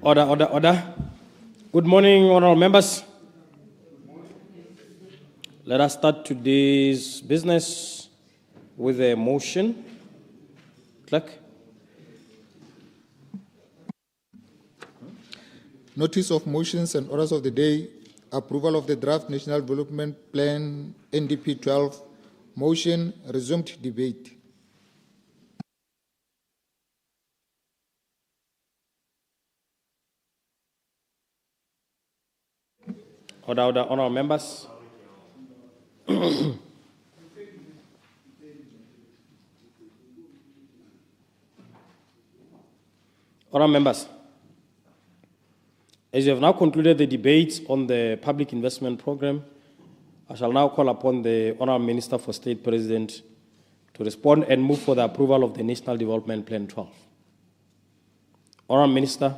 Order, order, order. Good morning, honorable members. Let us start today's business with a motion. Clerk. Notice of motions and orders of the day. Approval of the draft National Development Plan NDP 12. Motion, resumed debate. Order, order, honorable members. Honorable members, as you have now concluded the debates on the public investment program, I shall now call upon the Honorable Minister for State President to respond and move for the approval of the National Development Plan 12. Honorable Minister,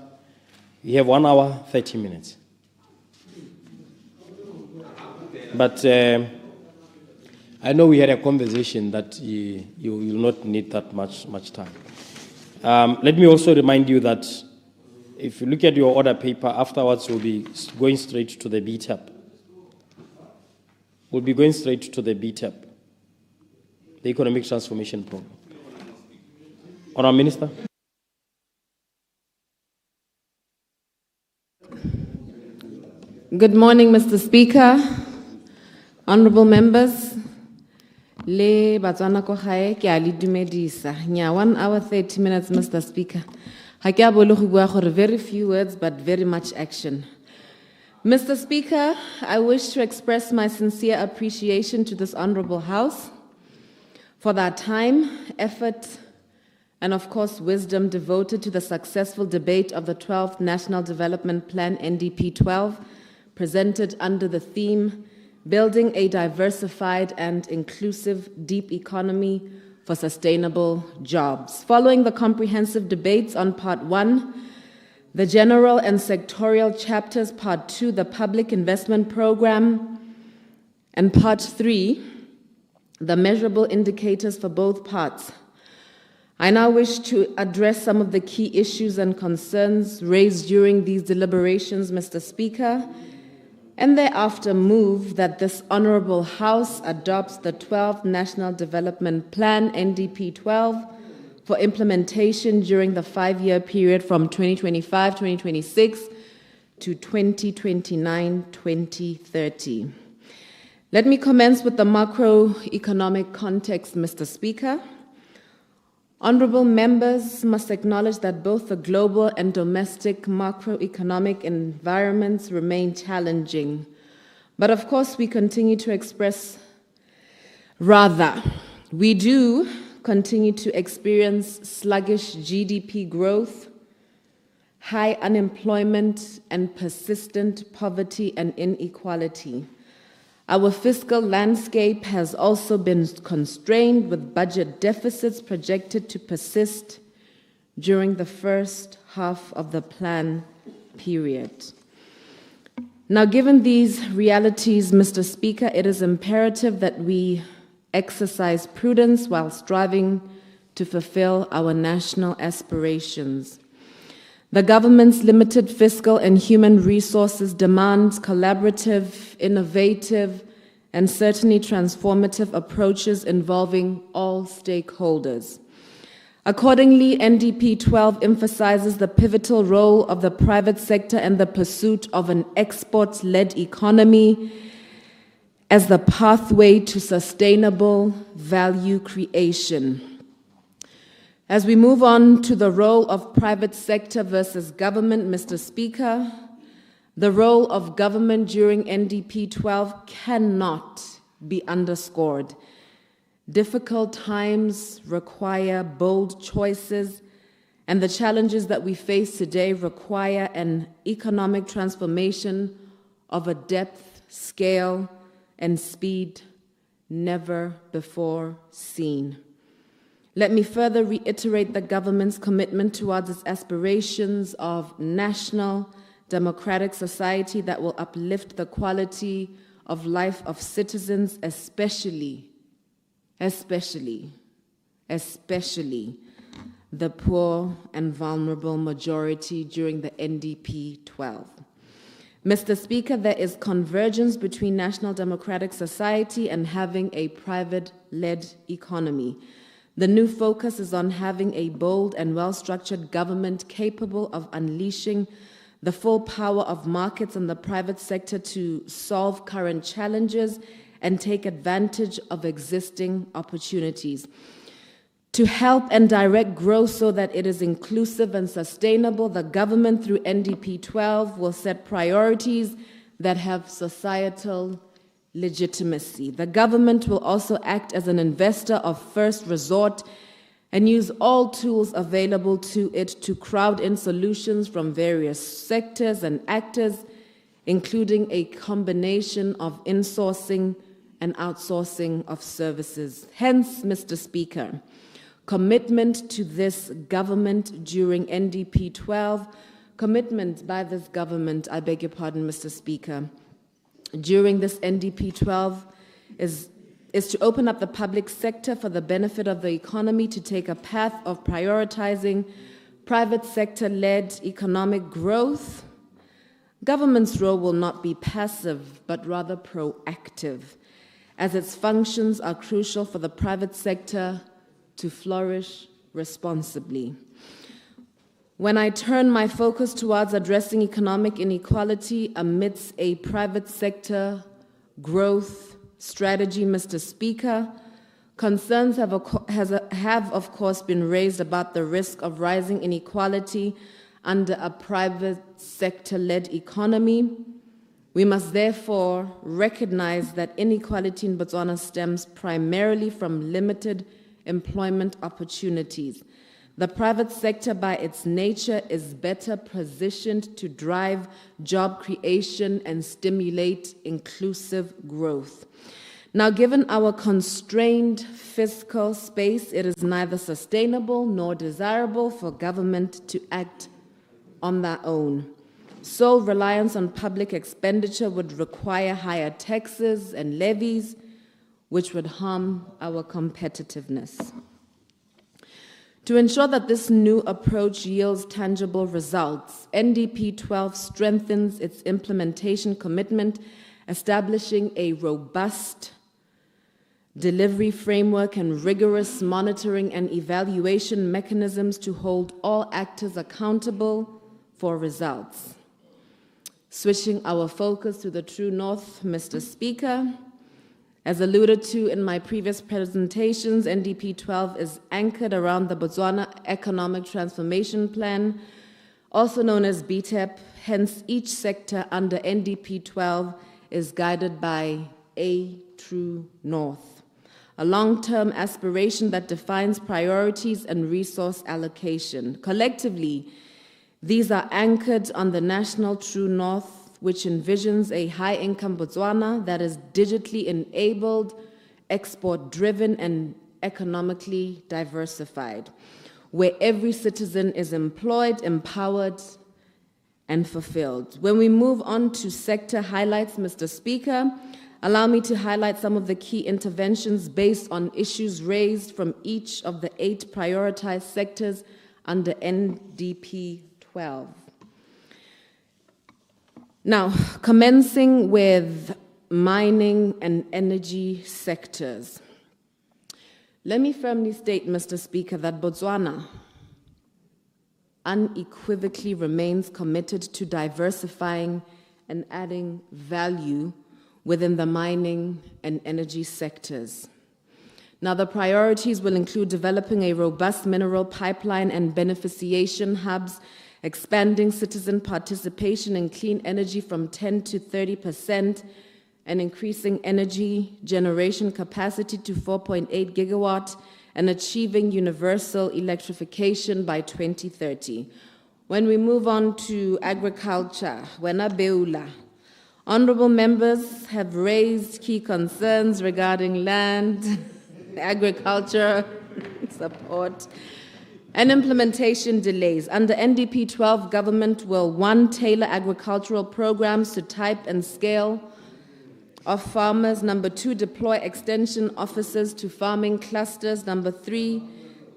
you have 1 hour, 30 minutes. But I know we had a conversation that you will not need that much time. Let me also remind you that if you look at your order paper, afterwards we'll be going straight to the 𝗣𝗘𝗢𝗥. We'll be going straight to the 𝗣𝗘𝗢𝗥, the Economic Transformation Program. Honourable Minister. Good morning, Mr. Speaker, honorable members. Le batswana ko gae ke a le dumedisa. Nya 1 hour 30 minutes, Mr. Speaker. Ha ke a bolo go bua gore very few words but very much action. Mr. Speaker, I wish to express my sincere appreciation to this honorable House for their time, effort, and of course wisdom devoted to the successful debate of the 12th National Development Plan NDP 12, presented under the theme Building a Diversified and Inclusive Deep Economy for Sustainable Jobs. Following the comprehensive debates on Part 1, the general and sectorial chapters, Part 2, the Public Investment Program, and Part 3, the measurable indicators for both parts, I now wish to address some of the key issues and concerns raised during these deliberations, Mr. Speaker, and thereafter move that this honorable House adopts the 12th National Development Plan NDP 12 for implementation during the 5-year period from 2025-2026 to 2029-2030. Let me commence with the macroeconomic context, Mr. Speaker. Honorable members must acknowledge that both the global and domestic macroeconomic environments remain challenging. But of course, we continue to we do continue to experience sluggish GDP growth, high unemployment, and persistent poverty and inequality. Our fiscal landscape has also been constrained, with budget deficits projected to persist during the first half of the plan period. Now, given these realities, Mr. Speaker, it is imperative that we exercise prudence while striving to fulfill our national aspirations. The government's limited fiscal and human resources demands collaborative, innovative, and certainly transformative approaches involving all stakeholders. Accordingly, NDP 12 emphasizes the pivotal role of the private sector and the pursuit of an export-led economy as the pathway to sustainable value creation. As we move on to the role of private sector versus government, Mr. Speaker, the role of government during NDP 12 cannot be underscored. Difficult times require bold choices, and the challenges that we face today require an economic transformation of a depth, scale, and speed never before seen. Let me further reiterate the government's commitment towards its aspirations of national democratic society that will uplift the quality of life of citizens, especially the poor and vulnerable majority during the NDP 12. Mr. Speaker, there is convergence between National Democratic Society and having a private-led economy. The new focus is on having a bold and well-structured government capable of unleashing the full power of markets and the private sector to solve current challenges and take advantage of existing opportunities. To help and direct growth so that it is inclusive and sustainable, the government through NDP 12 will set priorities that have societal legitimacy. The government will also act as an investor of first resort and use all tools available to it to crowd in solutions from various sectors and actors, including a combination of insourcing and outsourcing of services. Hence, Mr. Speaker, commitment to this government during NDP 12, commitment by this government, I beg your pardon, Mr. Speaker, during this NDP 12 is to open up the public sector for the benefit of the economy, to take a path of prioritizing private sector-led economic growth. Government's role will not be passive, but rather proactive, as its functions are crucial for the private sector to flourish responsibly. When I turn my focus towards addressing economic inequality amidst a private sector growth strategy, Mr. Speaker, concerns have of course been raised about the risk of rising inequality under a private sector-led economy. We must therefore recognize that inequality in Botswana stems primarily from limited employment opportunities. The private sector, by its nature, is better positioned to drive job creation and stimulate inclusive growth. Now, given our constrained fiscal space, it is neither sustainable nor desirable for government to act on their own. Sole reliance on public expenditure would require higher taxes and levies, which would harm our competitiveness. To ensure that this new approach yields tangible results, NDP 12 strengthens its implementation commitment, establishing a robust delivery framework and rigorous monitoring and evaluation mechanisms to hold all actors accountable for results. Switching our focus to the true north, Mr. Speaker, as alluded to in my previous presentations, NDP 12 is anchored around the Botswana Economic Transformation Plan, also known as BTEP. Hence, each sector under NDP 12 is guided by a true north, a long-term aspiration that defines priorities and resource allocation. Collectively, these are anchored on the national true north, which envisions a high-income Botswana that is digitally enabled, export-driven, and economically diversified, where every citizen is employed, empowered, and fulfilled. When we move on to sector highlights, Mr. Speaker, allow me to highlight some of the key interventions based on issues raised from each of the 8 prioritized sectors under NDP 12. Now, commencing with mining and energy sectors. Let me firmly state, Mr. Speaker, that Botswana unequivocally remains committed to diversifying and adding value within the mining and energy sectors. Now, the priorities will include developing a robust mineral pipeline and beneficiation hubs, expanding citizen participation in clean energy from 10 to 30%, and increasing energy generation capacity to 4.8 gigawatt, and achieving universal electrification by 2030. When we move on to agriculture, 𝗦𝗣𝗘𝗢𝗎𝗓, honorable members have raised key concerns regarding land, agriculture support, and implementation delays. Under NDP 12, government will 1, tailor agricultural programs to type and scale of farmers. 2, deploy extension officers to farming clusters. 3,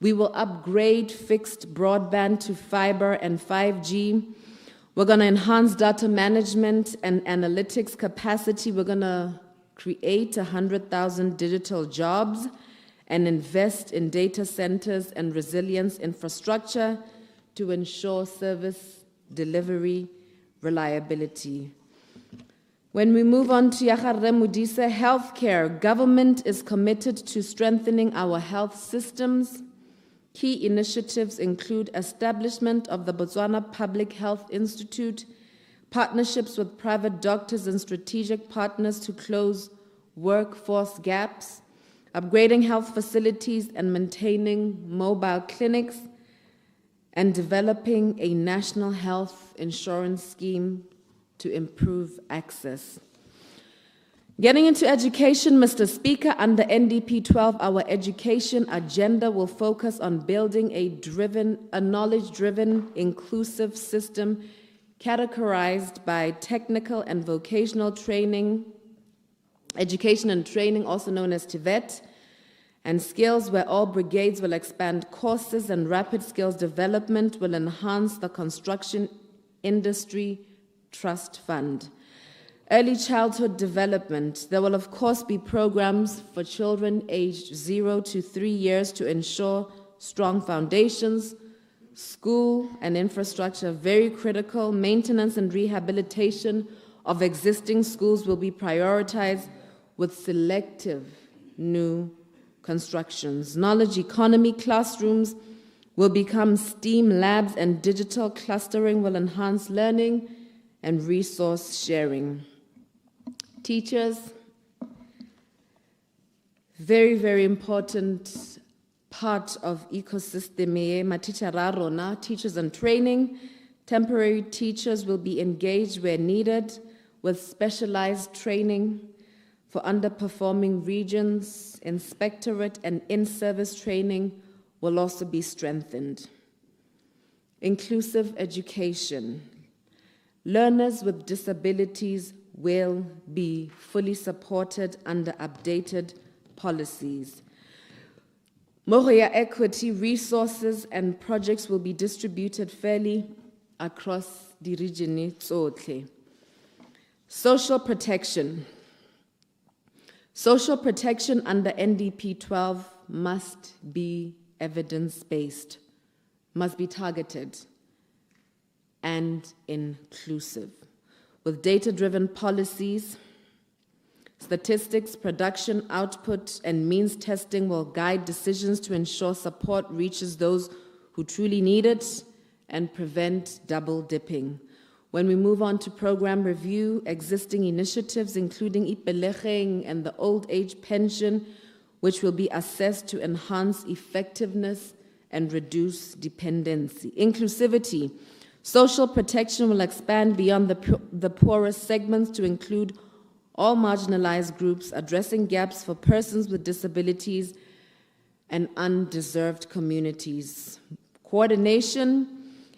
We will upgrade fixed broadband to fiber and 5G. We're going to enhance data management and analytics capacity. We're going to create 100,000 digital jobs and invest in data centers and resilience infrastructure to ensure service delivery reliability. When we move on to 𝗕𝗢𝗪𝗔𝗟, healthcare, government is committed to strengthening our health systems. Key initiatives include establishment of the Botswana Public Health Institute, partnerships with private doctors and strategic partners to close workforce gaps, upgrading health facilities and maintaining mobile clinics, and developing a national health insurance scheme to improve access. Getting into education, Mr. Speaker, under NDP 12, our education agenda will focus on building a knowledge-driven, inclusive system categorized by technical and vocational training, education and training, also known as TVET, and skills, where all brigades will expand courses and rapid skills development will enhance the construction industry trust fund. Early childhood development. There will, of course, be programs for children aged 0 to 3 years to ensure strong foundations. School and infrastructure, very critical. Maintenance and rehabilitation of existing schools will be prioritized with selective new constructions. Knowledge economy classrooms will become STEAM labs, and digital clustering will enhance learning and resource sharing. Teachers, very, very important part of ecosystem 𝗕𝗢𝗪𝗧𝗧, teachers and training. Temporary teachers will be engaged where needed with specialized training for underperforming regions. Inspectorate and in-service training will also be strengthened. Inclusive education. Learners with disabilities will be fully supported under updated policies. Mohoya equity, resources and projects will be distributed fairly across the region tsotlhe. Social protection. Social protection under NDP 12 must be evidence-based, must be targeted and inclusive. With data-driven policies, statistics, production, output, and means testing will guide decisions to ensure support reaches those who truly need it and prevent double dipping. When we move on to program review, existing initiatives, including 𝗕𝗢𝗪𝗪𝗧𝗧 and the old age pension, which will be assessed to enhance effectiveness and reduce dependency. Inclusivity. Social protection will expand beyond the poorest segments to include all marginalized groups, addressing gaps for persons with disabilities and undeserved communities. Coordination,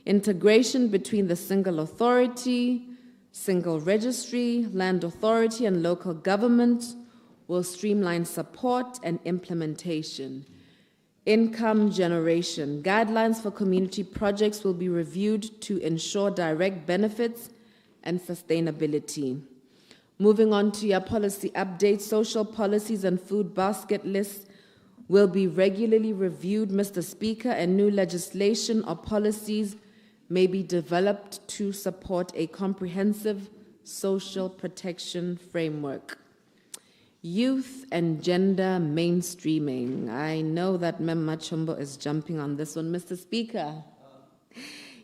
integration between the single authority, single registry, land authority, and local government will streamline support and implementation. Income generation. Guidelines for community projects will be reviewed to ensure direct benefits and sustainability. Moving on to your policy updates, social policies and food basket lists will be regularly reviewed, Mr. Speaker, and new legislation or policies may be developed to support a comprehensive social protection framework. Youth and gender mainstreaming. I know that Mem Machombo is jumping on this one, Mr. Speaker.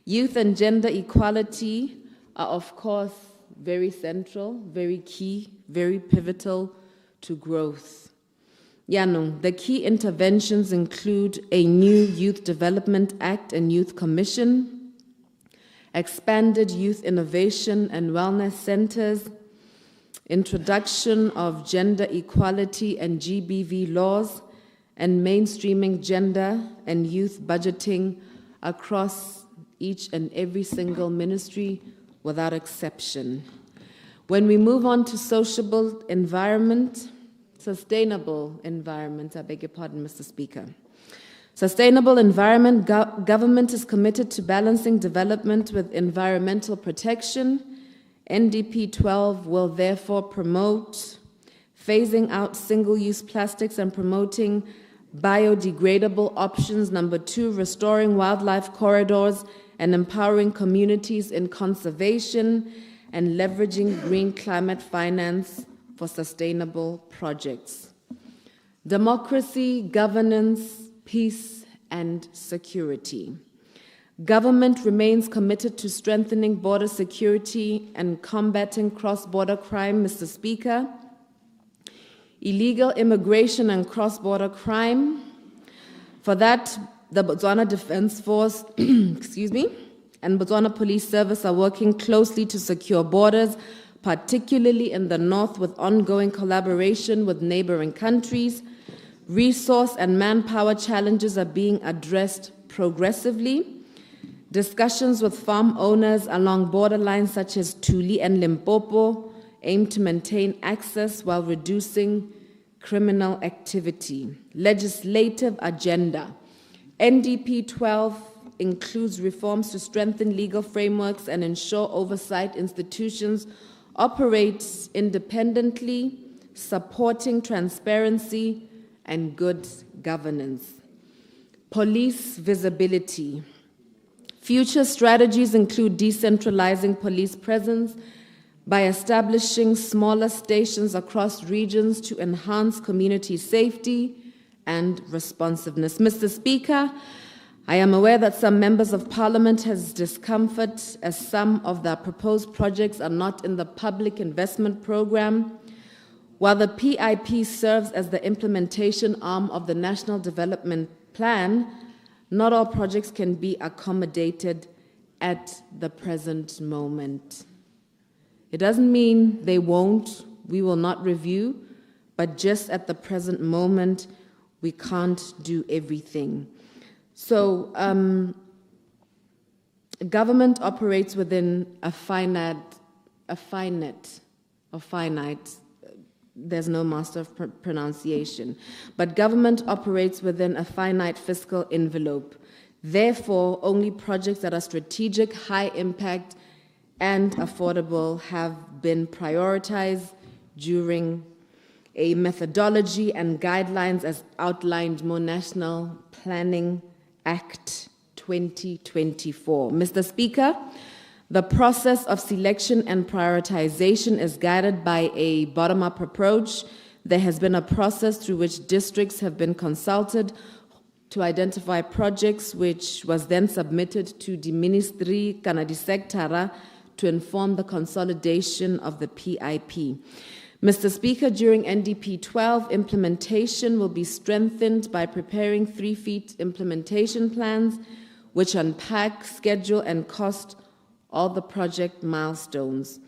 Youth and gender equality are, of course, very central, very key, very pivotal to growth. The key interventions include a new Youth Development Act and Youth Commission, expanded youth innovation and wellness centers, introduction of gender equality and GBV laws, and mainstreaming gender and youth budgeting across each and every single ministry without exception. When we move on to sociable environment, sustainable environment, I beg your pardon, Mr. Speaker. Sustainable environment. Government is committed to balancing development with environmental protection. NDP 12 will therefore promote phasing out single-use plastics and promoting biodegradable options. Number 2, restoring wildlife corridors and empowering communities in conservation and leveraging green climate finance for sustainable projects. Democracy, governance, peace, and security. Government remains committed to strengthening border security and combating cross-border crime, Mr. Speaker. Illegal immigration and cross-border crime. For that, the Botswana Defence Force and Botswana Police Service are working closely to secure borders, particularly in the north, with ongoing collaboration with neighboring countries. Resource and manpower challenges are being addressed progressively. Discussions with farm owners along borderlines such as Tuli and Limpopo aim to maintain access while reducing criminal activity. Legislative agenda. NDP 12 includes reforms to strengthen legal frameworks and ensure oversight institutions operate independently, supporting transparency and good governance. Police visibility. Future strategies include decentralizing police presence by establishing smaller stations across regions to enhance community safety and responsiveness. Mr. Speaker, I am aware that some members of Parliament has discomfort as some of the proposed projects are not in the public investment program. While the PIP serves as the implementation arm of the National Development Plan, not all projects can be accommodated at the present moment. It doesn't mean they won't, we will not review, but just at the present moment, we can't do everything. So, government operates within a finite, there's no master of pronunciation, but government operates within a finite fiscal envelope. Therefore, only projects that are strategic, high impact, and affordable have been prioritized during a methodology and guidelines as outlined in National Planning Act 2024. Mr. Speaker, the process of selection and prioritization is guided by a bottom-up approach. There has been a process through which districts have been consulted to identify projects, which was then submitted to the Ministry, the Sectoral, to inform the consolidation of the PIP. Mr. Speaker, during NDP 12, implementation will be strengthened by preparing 3-feet implementation plans, which unpack, schedule, and cost all the project milestones.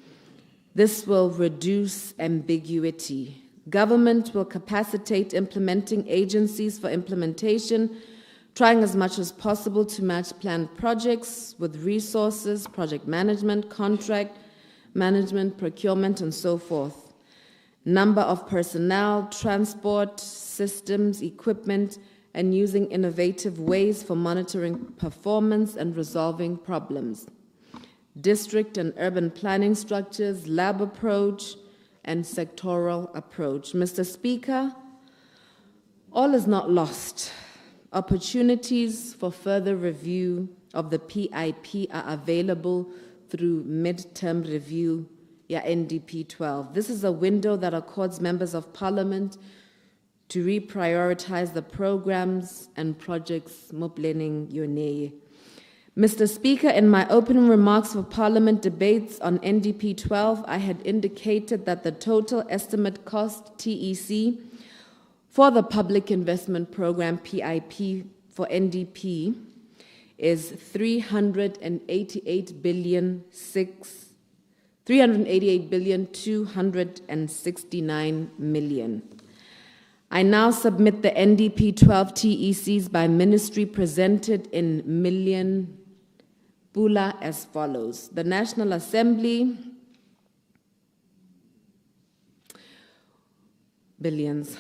This will reduce ambiguity. Government will capacitate implementing agencies for implementation, trying as much as possible to match planned projects with resources, project management, contract management, procurement, and so forth. Number of personnel, transport, systems, equipment, and using innovative ways for monitoring performance and resolving problems. District and urban planning structures, lab approach, and sectoral approach. Mr. Speaker, all is not lost. Opportunities for further review of the PIP are available through midterm review, NDP 12. This is a window that accords members of Parliament to reprioritize the programs and projects mo planning yone. Mr. Speaker, in my opening remarks for Parliament debates on NDP 12, I had indicated that the total estimate cost, TEC, for the Public Investment Program, PIP, for NDP is 388,269,000,000. I now submit the NDP 12 TECs by ministry presented in million Pula as follows. The National Assembly, billions.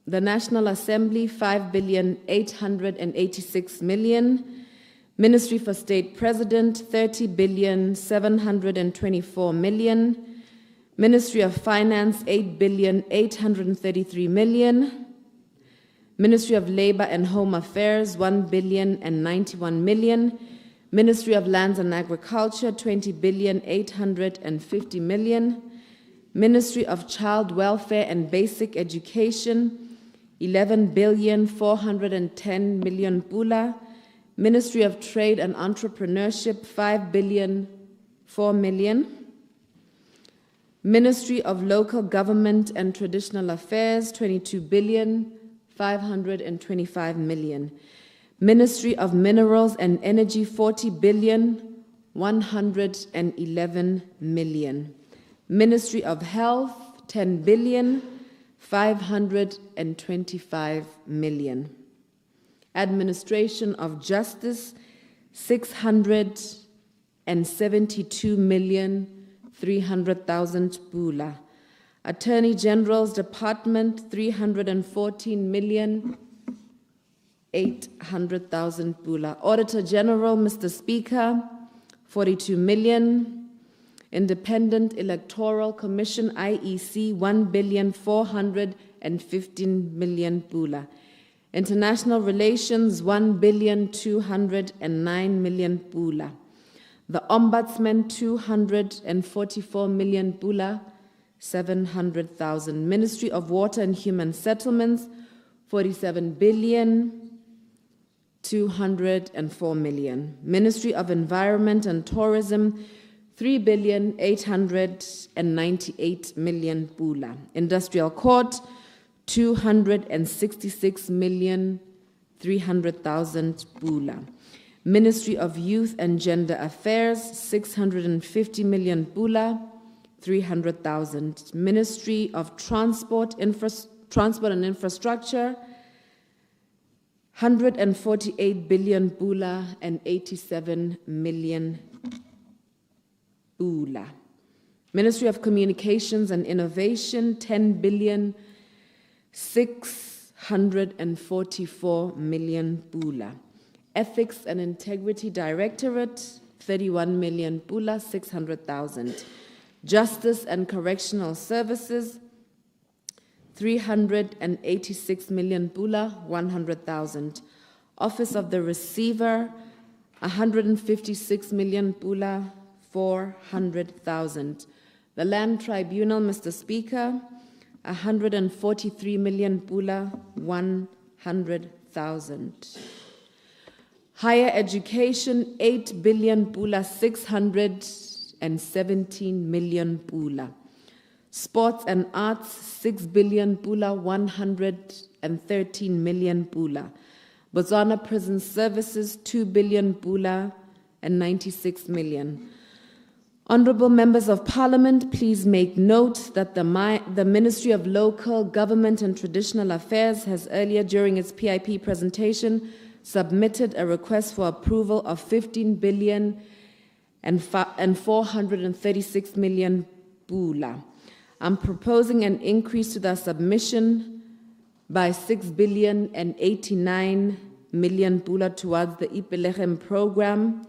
The National Assembly, 5,886,000,000. Ministry for State President, 30,724,000,000. Ministry of Finance, 8,833,000,000. Ministry of Labor and Home Affairs, 1,091,000,000. Ministry of Lands and Agriculture, 20,850,000,000. Ministry of Child Welfare and Basic Education, 11,410,000,000 pula. Ministry of Trade and Entrepreneurship, 5,004,000,000. Ministry of Local Government and Traditional Affairs, 22,525,000,000. Ministry of Minerals and Energy, 40,111,000,000. Ministry of Health, 10,525,000,000. Administration of Justice, 672,300,000 pula. Attorney General's Department, 314,800,000 pula. Auditor General, Mr. Speaker, 42 million. Independent Electoral Commission, IEC, 1,415,000,000 pula. International Relations, 1,209,000,000 pula. The Ombudsman, 244,000,000 pula, 700,000. Ministry of Water and Human Settlements, 47,204,000,000. Ministry of Environment and Tourism, 3,898,000,000 pula. Industrial Court, 266,300,000 pula. Ministry of Youth and Gender Affairs, 650,000,000 pula, 300,000. Ministry of Transport and Infrastructure, 148 billion pula and 87 million pula. Ministry of Communications and Innovation, 10,644,000,000 pula. Ethics and Integrity Directorate, 31 million pula, 600,000. Justice and Correctional Services, 386 million pula, 100,000. Office of the Receiver, 156 million pula, 400,000. The Land Tribunal, Mr. Speaker, 143 million pula, 100,000. Higher Education, 8 billion pula, 617 million pula. Sports and Arts, 6 billion pula, 113 million pula. Botswana Prison Services, 2 billion pula and 96 million. Honorable Members of Parliament, please make note that the Ministry of Local Government and Traditional Affairs has earlier during its PIP presentation submitted a request for approval of 15 billion and 436 million pula. I'm proposing an increase to the submission by 6 billion and 89 million pula towards the 𝗘𝗢𝗢𝗥𝗢𝗓 program,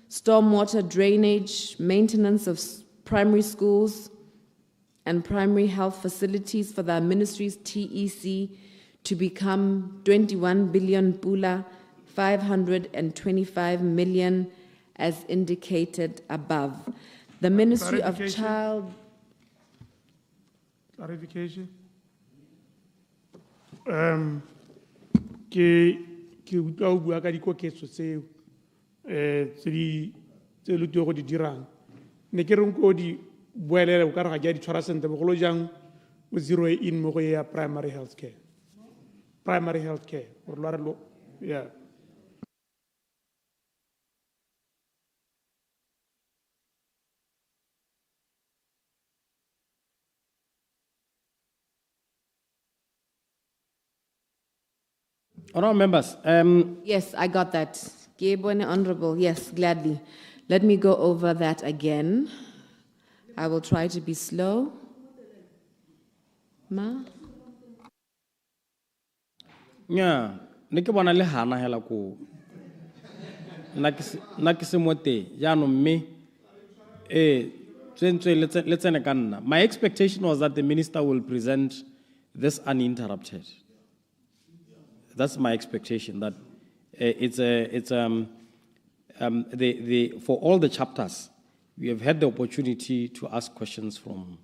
stormwater drainage, maintenance of primary schools and primary health facilities for the ministry's TEC to become 21 billion pula, 525 million as indicated above. The Ministry of Child... Clarification. Ke utlwa o bua ka dikoketso tseo tse le go di dirang. Ne ke reng ko di boelele o ka re ga ke a di tshwara sentle bogolo jang o zero in mo go ya primary health care. Primary health care. Yeah. Honourable members, Yes, I got that. Honorable, yes, gladly. Let me go over that again. I will try to be slow. Ma? nya ne ke bona le hana hela ko nna ke se mo teng jaanong mme le tsene ka nna. My expectation was that the minister will present this uninterrupted. That's my expectation, that for all the chapters, we have had the opportunity to ask questions from